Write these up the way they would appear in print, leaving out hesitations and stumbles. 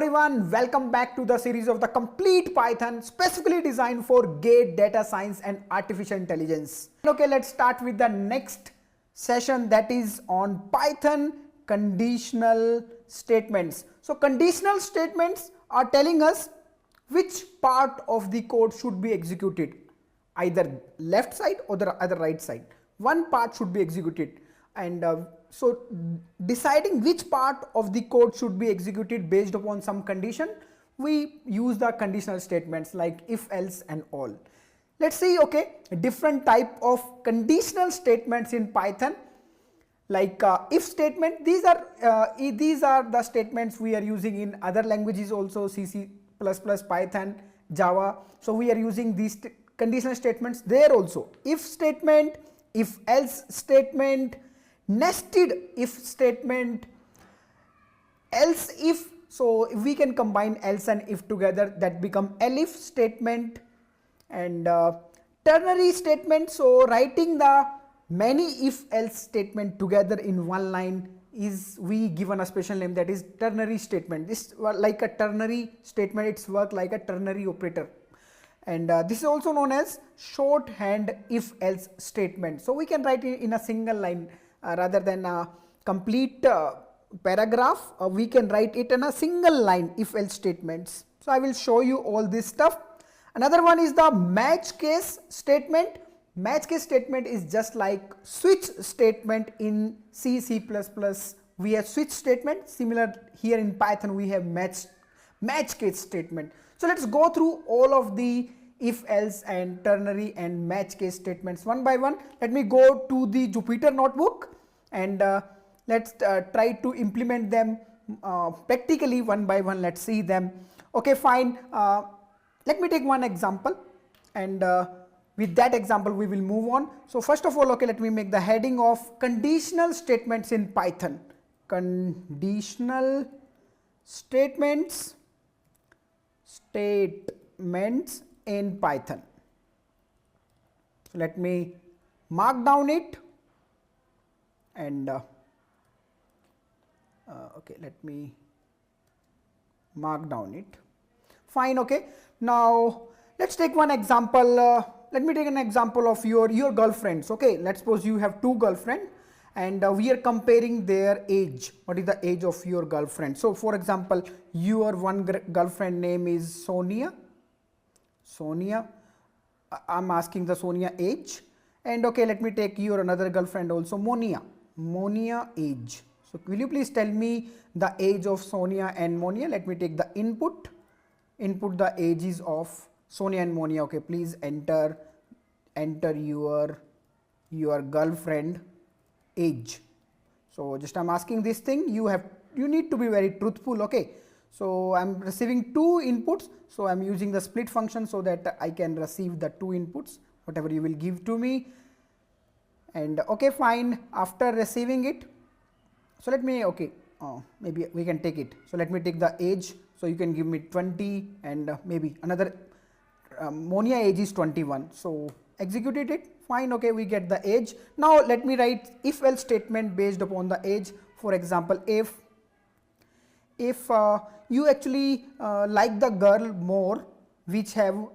everyone, welcome back to the series of the complete Python specifically designed for GATE, data science and artificial intelligence. Okay, let's start with the next session, that is on Python conditional statements. So conditional statements are telling us which part of the code should be executed, either left side or the other right side. One part should be executed, and so deciding which part of the code should be executed based upon some condition, we use the conditional statements like if, else and all. Let's see, okay, different type of conditional statements in Python, like if statement. These are the statements we are using in other languages also, C++, Python, Java. So we are using these conditional statements there also. If statement, if else statement, nested if statement, else if. So we can combine else and if together, that become elif statement, and ternary statement. So writing the many if else statement together in one line is we given a special name, that is ternary statement. This like a ternary statement, it's work like a ternary operator. And this is also known as shorthand if else statement. So we can write it in a single line rather than a complete paragraph. We can write it in a single line if else statements. So I will show you all this stuff. Another one is the match case statement. Match case statement is just like switch statement in C++. We have switch statement. Similar here in Python we have match case statement. So let's go through all of the if else and ternary and match case statements one by one. Let me go to the Jupyter notebook and let's try to implement them practically one by one. Let's see them. Okay, fine. Let me take one example, and with that example we will move on. So first of all, okay, let me make the heading of conditional statements in Python. Conditional statements in Python. So let me mark down it, and okay, let me mark down it. Fine. Okay, now let's take one example. Let me take an example of your girlfriends. Okay, let's suppose you have two girlfriends, and we are comparing their age. What is the age of your girlfriend? So for example, your one girlfriend name is Sonia. I'm asking the Sonia age. And okay, let me take your another girlfriend also, Monia age. So will you please tell me the age of Sonia and Monia? Let me take the input the ages of Sonia and Monia. Okay, please enter your girlfriend age. So just I'm asking this thing, you need to be very truthful. Okay, so I'm receiving two inputs, so I'm using the split function so that I can receive the two inputs whatever you will give to me. And okay, fine, after receiving it, so let me, okay, maybe we can take it. So let me take the age, so you can give me 20, and maybe another Monia age is 21. So executed it. Fine. Okay, we get the age. Now let me write if else statement based upon the age. For example, if you actually like the girl more which have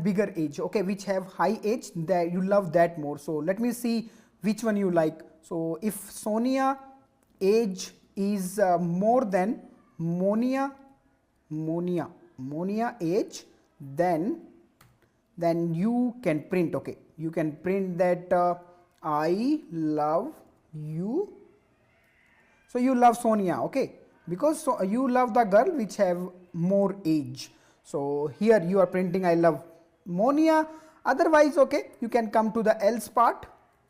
bigger age, okay, which have high age, that you love that more. So let me see which one you like. So if Sonia age is more than Monia age, then you can print, okay, you can print that I love you. So you love Sonia, okay, because so you love the girl which have more age. So here you are printing I love Monia. Otherwise, okay, you can come to the else part.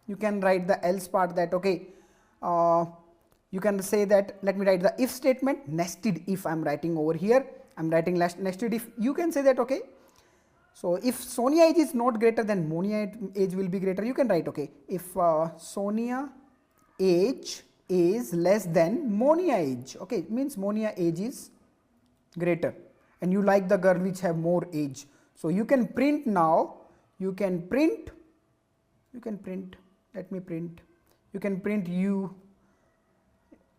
You can write the else part, that okay, you can say that, let me write the if statement, nested if. I'm writing over here, I'm writing nested if. You can say that, okay, so if Sonia age is not greater than Monia age will be greater, you can write, okay, if Sonia age is less than Monia age, okay, it means Monia age is greater and you like the girl which have more age. So you can print now, you can print, let me print, you can print you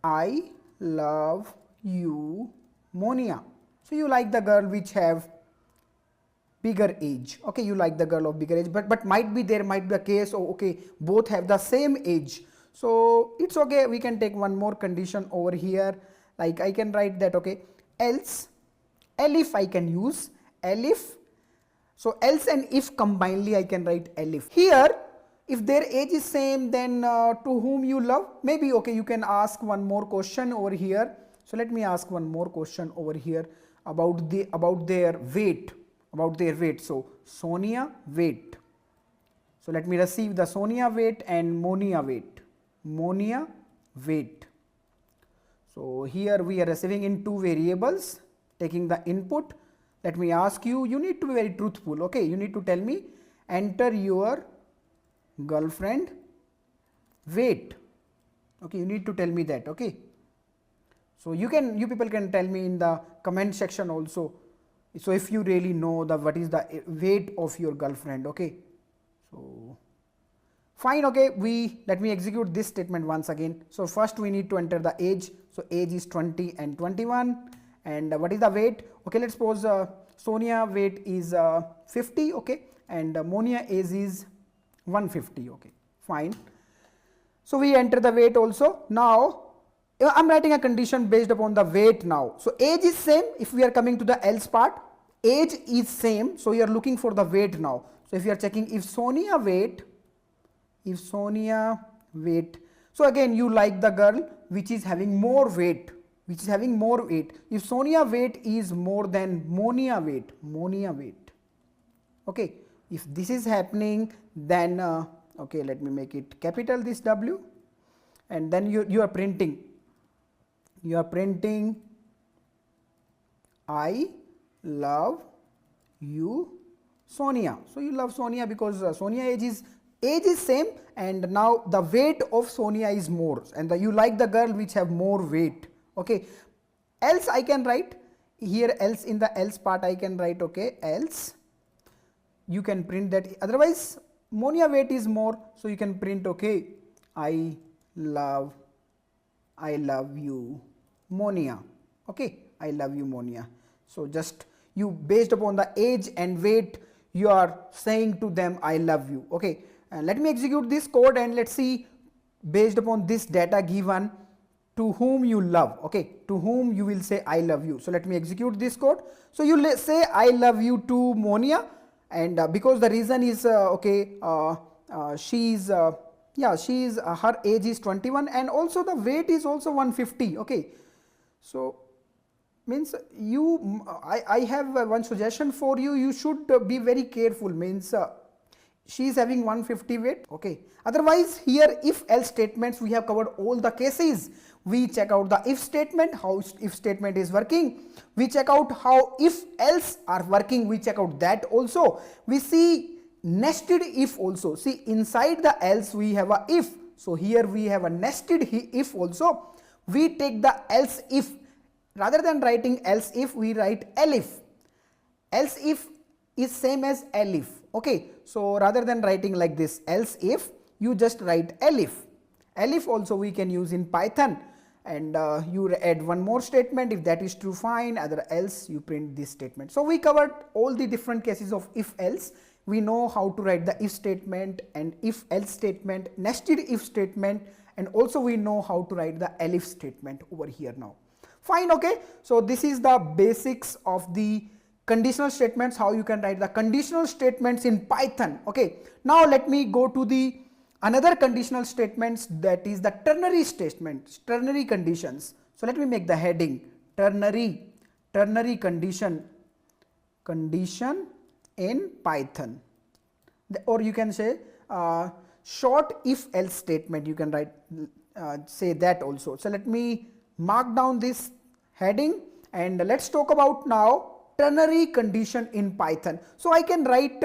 I love you Monia. So you like the girl which have bigger age. Okay, you like the girl of bigger age, but might be there might be a case, oh, okay, both have the same age. So it's okay, we can take one more condition over here. Like I can write that, okay, else, elif I can use, elif. So else and if combinedly I can write elif. Here, if their age is same, then to whom you love, maybe, okay, you can ask one more question over here. So let me ask one more question over here about their weight. So Sonia weight. So let me receive the Sonia weight and Monia weight. Monia weight. So here we are receiving in two variables, taking the input. Let me ask you, you need to be very truthful, okay? You need to tell me, enter your girlfriend weight. Okay, you need to tell me that, okay? So you people can tell me in the comment section also. So if you really know what is the weight of your girlfriend, okay? So fine, okay, let me execute this statement once again. So first we need to enter the age. So age is 20 and 21. And what is the weight? Okay, let's suppose Sonia weight is 50, okay, and Monia age is 150, okay, fine. So we enter the weight also. Now I'm writing a condition based upon the weight now. So age is same. If we are coming to the else part, age is same. So you are looking for the weight now. So if you are checking if Sonia weight, so again you like the girl which is having more weight, If Sonia weight is more than Monia weight, okay, if this is happening, then okay, let me make it capital, this W, and then you are printing I love you Sonia. So you love Sonia because Sonia age is same, and now the weight of Sonia is more, and you like the girl which have more weight, okay. Else I can write here, else in the else part I can write, okay, else you can print that, otherwise Monia weight is more, so you can print, okay, I love you Monia, okay, I love you Monia. So just you, based upon the age and weight, you are saying to them I love you, okay. And let me execute this code and let's see, based upon this data given, to whom you love, okay, to whom you will say I love you. So let me execute this code. So you say I love you to Monia, and because the reason is okay, she's her age is 21 and also the weight is also 150, okay. So means I have one suggestion for you, you should be very careful, means she is having 150 weight, okay. Otherwise here if else statements, we have covered all the cases. We check out the if statement, how if statement is working. We check out how if else are working, we check out that also. We see nested if also. See, inside the else we have a if. So here we have a nested if also. We take the else if. Rather than writing else if, we write elif. Else if is same as elif, okay. So rather than writing like this else if, you just write elif. Elif also we can use in Python, and you add one more statement. If that is true, fine, other else you print this statement. So we covered all the different cases of if else. We know how to write the if statement and if else statement, nested if statement, and also we know how to write the elif statement over here now. Fine, okay. So this is the basics of the conditional statements, how you can write the conditional statements in Python, okay. Now let me go to the another conditional statements, that is the ternary statements, ternary conditions. So let me make the heading ternary condition in Python, or you can say short if else statement, you can write say that also. So let me mark down this heading and let's talk about now ternary condition in Python. So I can write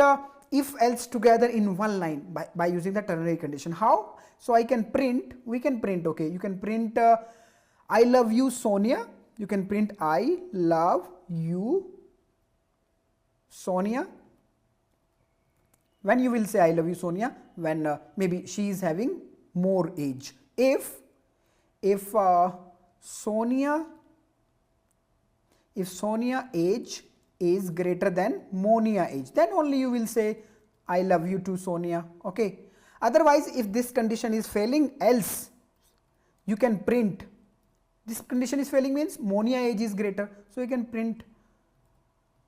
if else together in one line by using the ternary condition. How? So I can print, we can print, okay, you can print I love you Sonia, you can print I love you Sonia. When you will say I love you Sonia, when maybe she is having more age. If Sonia if Sonia age is greater than Monia age, then only you will say I love you to Sonia. Okay. Otherwise, if this condition is failing, else you can print. This condition is failing means Monia age is greater. So you can print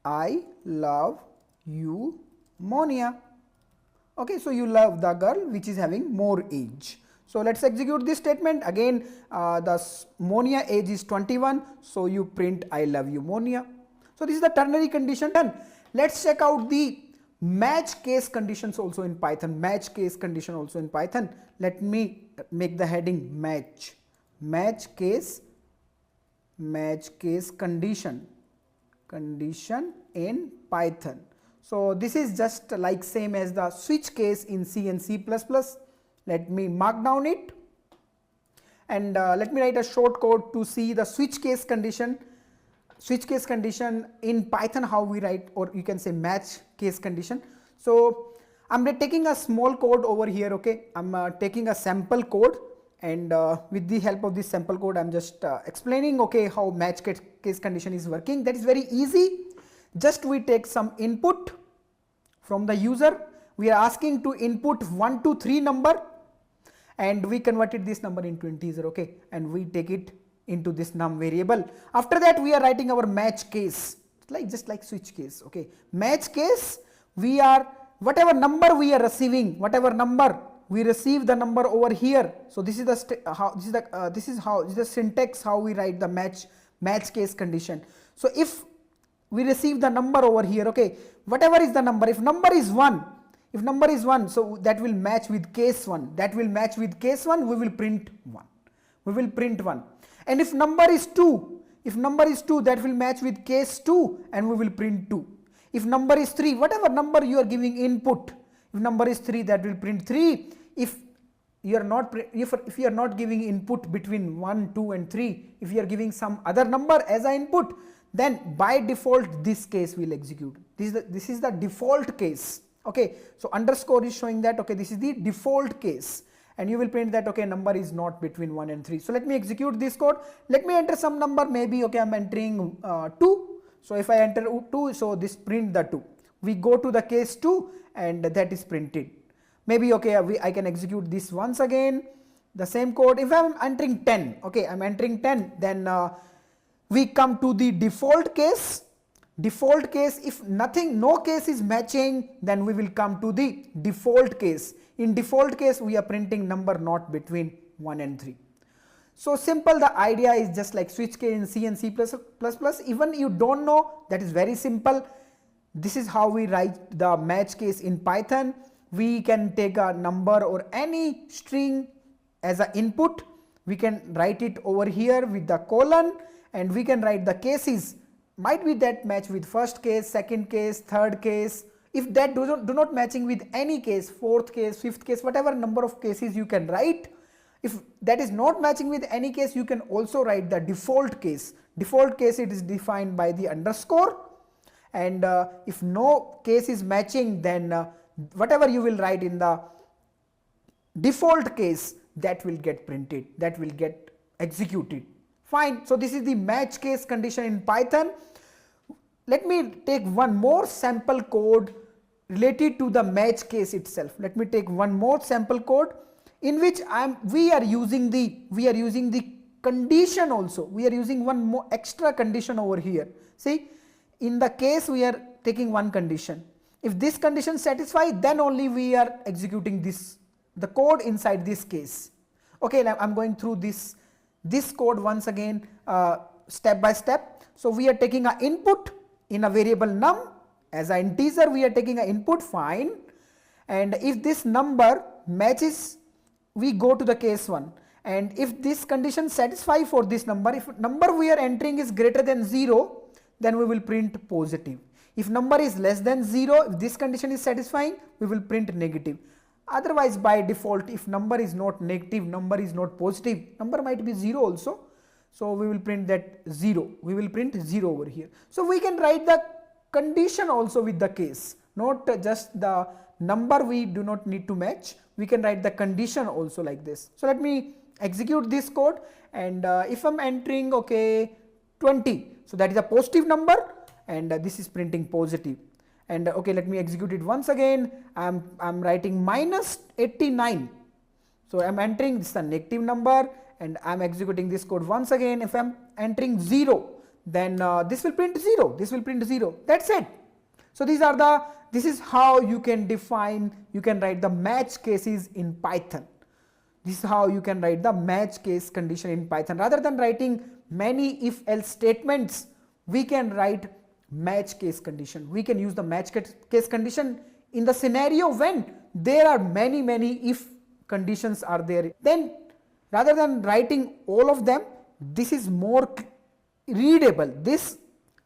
I love you Monia. Okay, so you love the girl which is having more age. So let's execute this statement. Again, the Monia age is 21. So you print I love you Monia. So this is the ternary condition done. Let's check out the match case conditions also in Python. Match case condition also in Python. Let me make the heading match. Match case condition in Python. So this is just like same as the switch case in C and C++. Let me mark down it, and let me write a short code to see the switch case condition in Python, how we write, or you can say match case condition. So I'm taking a small code over here. Okay, I'm taking a sample code, and with the help of this sample code I'm just explaining okay how match case condition is working. That is very easy. Just we take some input from the user. We are asking to input 1 to 3 number, and we converted this number into integer. Okay, and we take it into this num variable. After that we are writing our match case, just like switch case. Okay, match case, we are whatever number we are receiving, whatever number we receive the number over here. So this is the syntax how we write the match case condition. So if we receive the number over here, okay, whatever is the number, if number is 1, so that will match with case 1, we will print 1. And if number is 2, that will match with case 2 and we will print 2. If number is 3, whatever number you are giving input, if number is 3, that will print 3. If you are not giving input between 1, 2 and 3, if you are giving some other number as an input, then by default this case will execute. This is the default case. Okay, so underscore is showing that okay, this is the default case, and you will print that okay, number is not between 1 and 3. So let me execute this code. Let me enter some number, maybe okay, I'm entering 2. So if I enter 2, so this print the 2. We go to the case 2 and that is printed. Maybe okay, I can execute this once again, the same code. If I'm entering 10, okay, I'm entering 10, then we come to the default case. Default case, if no case is matching, then we will come to the default case. In default case, we are printing number not between 1 and 3. So simple, the idea is just like switch case in C and C++. Even you don't know, that is very simple. This is how we write the match case in Python. We can take a number or any string as an input. We can write it over here with the colon, and we can write the cases. Might be that match with first case, second case, third case. If that do not matching with any case, fourth case, fifth case, whatever number of cases you can write. If that is not matching with any case, you can also write the default case. Default case, it is defined by the underscore, and if no case is matching, then whatever you will write in the default case, that will get printed, that will get executed. Fine. So this is the match case condition in Python. Let me take one more sample code related to the match case itself. Let me take one more sample code in which we are using the condition also. We are using one more extra condition over here. See, in the case we are taking one condition. If this condition satisfies, then only we are executing the code inside this case. Okay, now I'm going through this code once again step by step. So we are taking an input in a variable num as an integer. We are taking an input, fine, and if this number matches, we go to the case 1, and if this condition satisfies for this number, if number we are entering is greater than 0, then we will print positive. If number is less than 0, if this condition is satisfying, we will print negative. Otherwise, by default, if number is not negative, number is not positive, number might be 0 also, so we will print that 0. We will print 0 over here. So we can write the condition also with the case, not just the number we do not need to match. We can write the condition also like this. So let me execute this code, and if I'm entering okay 20. So that is a positive number, and this is printing positive. And okay, let me execute it once again. I'm writing minus 89. So I'm entering this is a negative number, and I'm executing this code once again. If I'm entering 0, then this will print 0. This will print 0. That's it. So this is how you can write the match cases in Python. This is how you can write the match case condition in Python. Rather than writing many if else statements, we can write match case condition. We can use the match case condition in the scenario when there are many if conditions are there. Then rather than writing all of them, this is more readable. This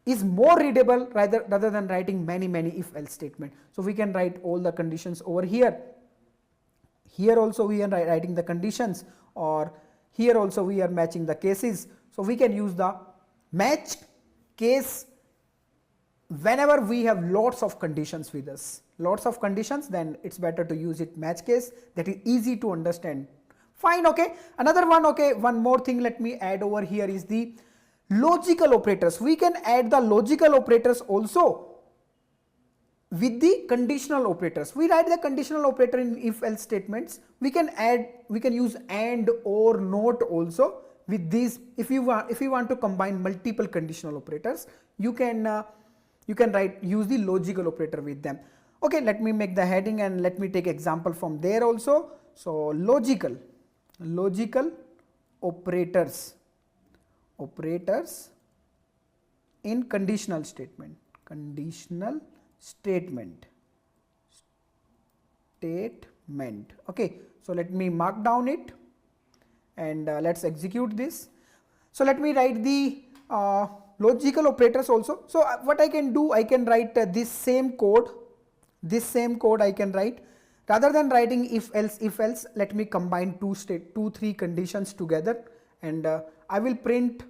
is more readable rather than writing many if else statement. So we can write all the conditions over here. Here also we are writing the conditions, or here also we are matching the cases. So we can use the match case whenever we have lots of conditions with us. Lots of conditions, then it's better to use it match case. That is easy to understand. Fine, okay. Another one, okay, one more thing let me add over here is the logical operators. We can add the logical operators also with the conditional operators. We write the conditional operator in if else statements. We can use and, or, not also with these. If you want to combine multiple conditional operators, you can use the logical operator with them. Okay, let me make the heading and let me take example from there also. So logical operators in conditional statement. Okay, so let me mark down it, and let's execute this. So let me write the logical operators also. So what I can do, I can write this same code I can write. Rather than writing if else, let me combine three conditions together, and I will print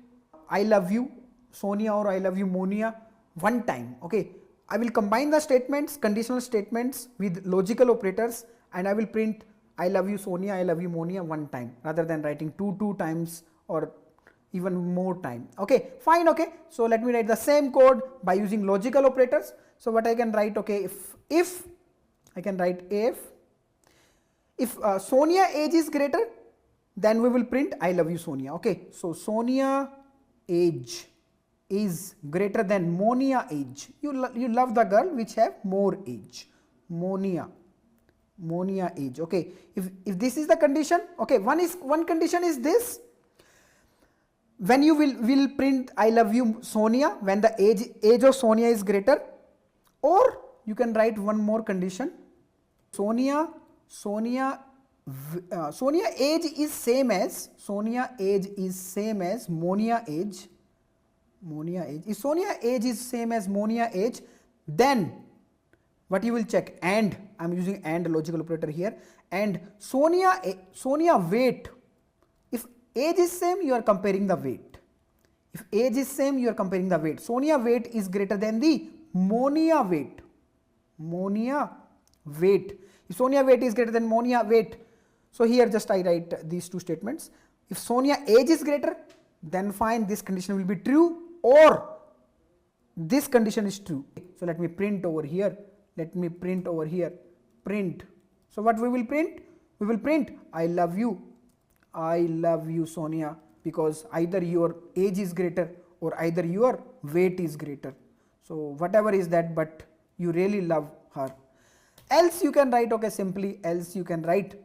I love you Sonia or I love you Monia one time. Okay, I will combine the statements, conditional statements with logical operators, and I will print I love you Sonia, I love you Monia one time, rather than writing two times or even more time. Okay, fine. Okay, so let me write the same code by using logical operators. So what I can write, okay, if I can write if Sonia age is greater, then we will print I love you Sonia. Okay, so Sonia age is greater than Monia age. You love the girl which have more age. Monia age. Okay, if this is the condition, okay, one condition is this. When you will print I love you Sonia when the age of Sonia is greater, or you can write one more condition. Sonia age is same as Monia age. If Sonia age is same as Monia age, then what you will check, and I'm using and logical operator here, and Sonia weight. If age is same, you are comparing the weight. If age is same, you are comparing the weight. Sonia weight is greater than the Monia weight. If Sonia weight is greater than Monia weight, so here just I write these two statements. If Sonia age is greater, then fine, this condition will be true, or this condition is true. So let me print over here. Print. So what we will print? We will print I love you Sonia, because either your age is greater or either your weight is greater. So whatever is that, but you really love her. Else you can write, okay, simply else you can write,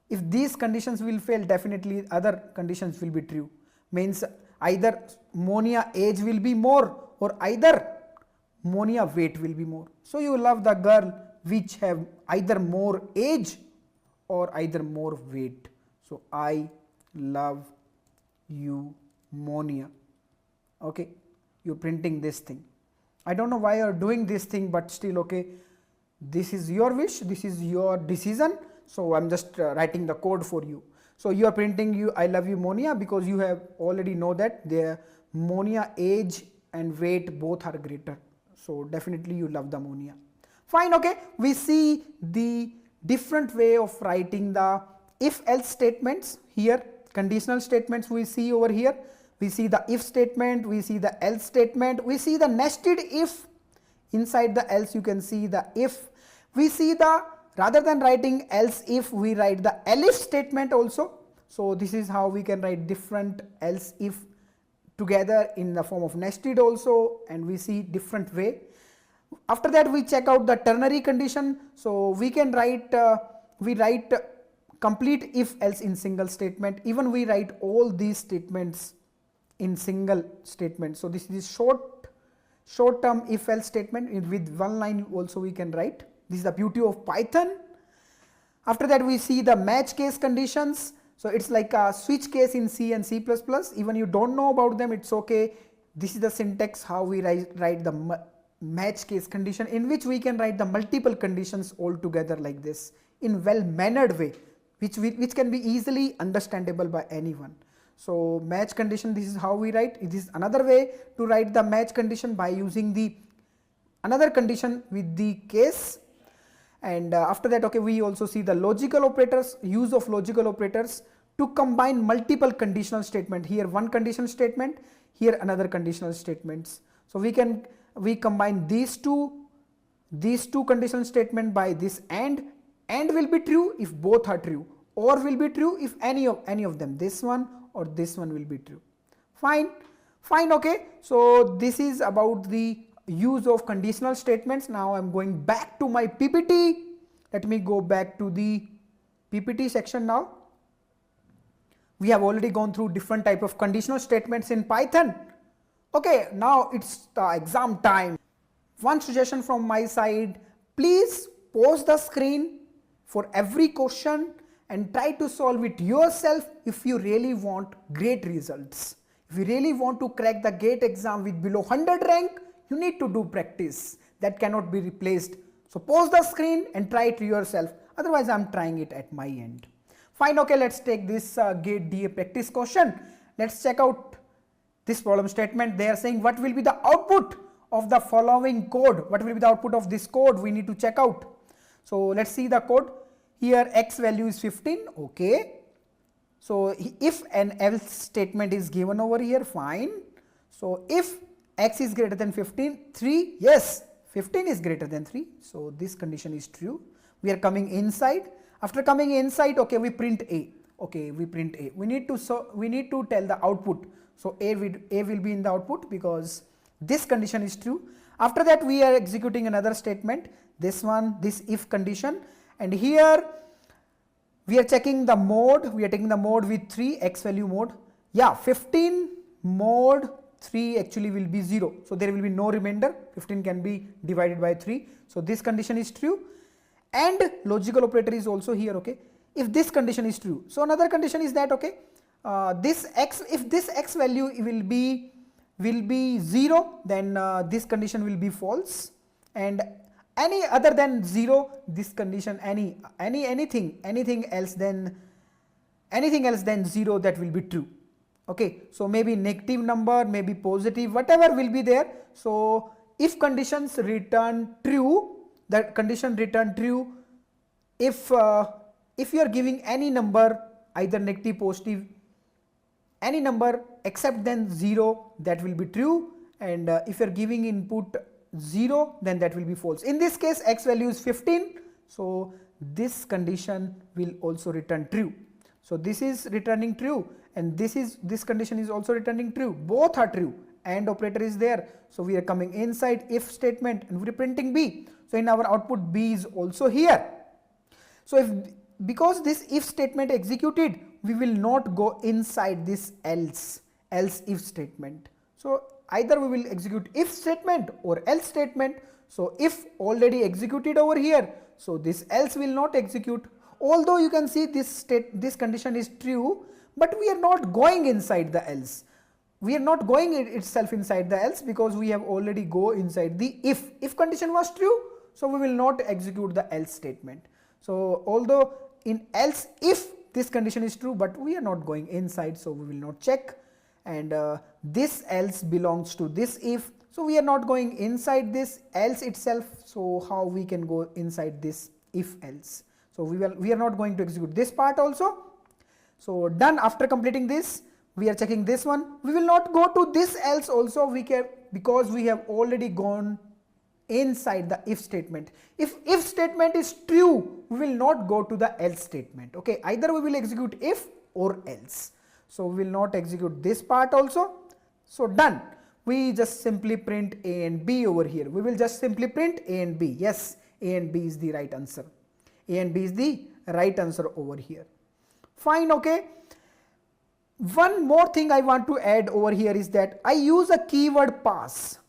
if these conditions will fail, definitely other conditions will be true. Means either Monia age will be more, or either Monia weight will be more. So you love the girl which have either more age or either more weight. So I love you Monia. Okay, you're printing this thing. I don't know why you're doing this thing, but still, okay, this is your wish, this is your decision. So I'm just writing the code for you. So you are printing I love you Monia, because you have already know that the Monia age and weight both are greater. So definitely you love the Monia. Fine, okay, we see the different way of writing the if else statements here. Conditional statements we see over here. We see the if statement, we see the else statement, we see the nested if. Inside the else you can see the if. We see the, rather than writing else if, we write the elif statement also. So this is how we can write different else if together in the form of nested also, and we see different way. After that we check out the ternary condition. So we can write, complete if else in single statement. Even we write all these statements in single statement. So this is short term if else statement with one line also we can write. This is the beauty of Python. After that we see the match case conditions. So it's like a switch case in C and C++. Even you don't know about them, it's okay. This is the syntax how we write the match case condition, in which we can write the multiple conditions all together like this in well mannered way, which can be easily understandable by anyone. So match condition, this is how we write. It is another way to write the match condition by using the another condition with the case. And after that, okay, we also see the logical operators, use of logical operators to combine multiple conditional statement. Here one conditional statement, here another conditional statements. So we combine these two conditional statement by this and will be true if both are true, or will be true if any of them, this one or this one will be true. Fine, okay. So this is about the use of conditional statements. Now I'm going back to my PPT. Let me go back to the PPT section now. We have already gone through different type of conditional statements in Python. Okay, now it's the exam time. One suggestion from my side, please pause the screen for every question and try to solve it yourself if you really want great results. If you really want to crack the GATE exam with below 100 rank, you need to do practice. That cannot be replaced. So pause the screen and try it yourself. Otherwise, I'm trying it at my end. Fine, okay, let's take this GATE DA practice question. Let's check out this problem statement. They are saying what will be the output of the following code. What will be the output of this code? We need to check out. So let's see the code. Here x value is 15, okay. So if an else statement is given over here, fine. So if x is greater than 15, 3, yes, 15 is greater than 3. So this condition is true. We are coming inside. After coming inside, okay, we print A. Okay, we print A. We need to tell the output. So A will be in the output because this condition is true. After that, we are executing another statement. This one, this if condition. And here we are checking the mode. We are taking the mode with 3, x value mode. Yeah, 15 mode 3 actually will be 0. So there will be no remainder. 15 can be divided by 3. So this condition is true. And logical operator is also here, okay. If this condition is true. So another condition is that, okay, if this x value will be 0, then this condition will be false. And any other than 0, this condition, anything else than 0, that will be true. Okay, so maybe negative number, maybe positive, whatever will be there. So if conditions return true, that condition return true if you are giving any number, either negative, positive, any number except then 0, that will be true. And if you are giving input 0, then that will be false. In this case, x value is 15, so this condition will also return true. So this is returning true, and this condition is also returning true. Both are true. And operator is there. So we are coming inside if statement and we are printing B. So in our output, B is also here. So because this if statement executed, we will not go inside this else if statement. So either we will execute if statement or else statement. So if already executed over here, so this else will not execute. Although you can see this condition is true, but we are not going inside the else. We are not going itself inside the else because we have already go inside the if. If condition was true, so we will not execute the else statement. So although in else if this condition is true, but we are not going inside, so we will not check. And this else belongs to this if, so we are not going inside this else itself. So how we can go inside this if else? So we are not going to execute this part also. So done. After completing this, we are checking this one. We will not go to this else also, because we have already gone inside the if statement. If statement is true, we will not go to the else statement. Okay, either we will execute if or else. So we will not execute this part also. So done. We just simply print A and B over here. We will just simply print A and B. Yes, A and B is the right answer. A and B is the right answer over here. Fine, okay. One more thing I want to add over here is that I use a keyword pass.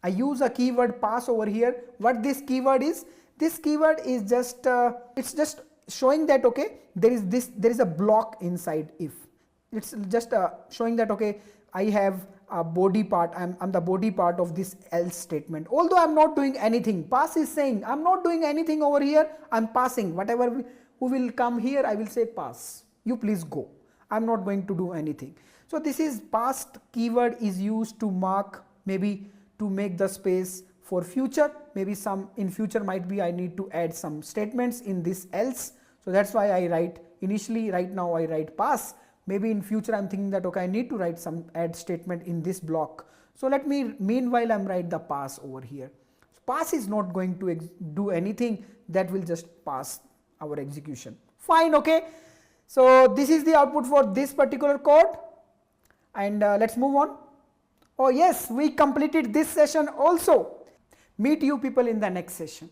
I use a keyword pass over here. What this keyword is? This keyword is just it's just showing that okay, there is a block inside if. It's just showing that okay, I have a body part. I'm the body part of this else statement. Although I'm not doing anything. Pass is saying I'm not doing anything over here. I'm passing. Whatever who will come here, I will say pass. You please go. I'm not going to do anything. So this is past keyword is used to mark, maybe to make the space for future. Maybe some in future might be I need to add some statements in this else. So that's why I write initially. Right now I write pass. Maybe in future I'm thinking that okay, I need to write some add statement in this block. So let me meanwhile I'm write the pass over here. So pass is not going to do anything. That will just pass our execution. Fine, okay. So this is the output for this particular code, and let's move on. Oh yes, we completed this session also. Meet you people in the next session.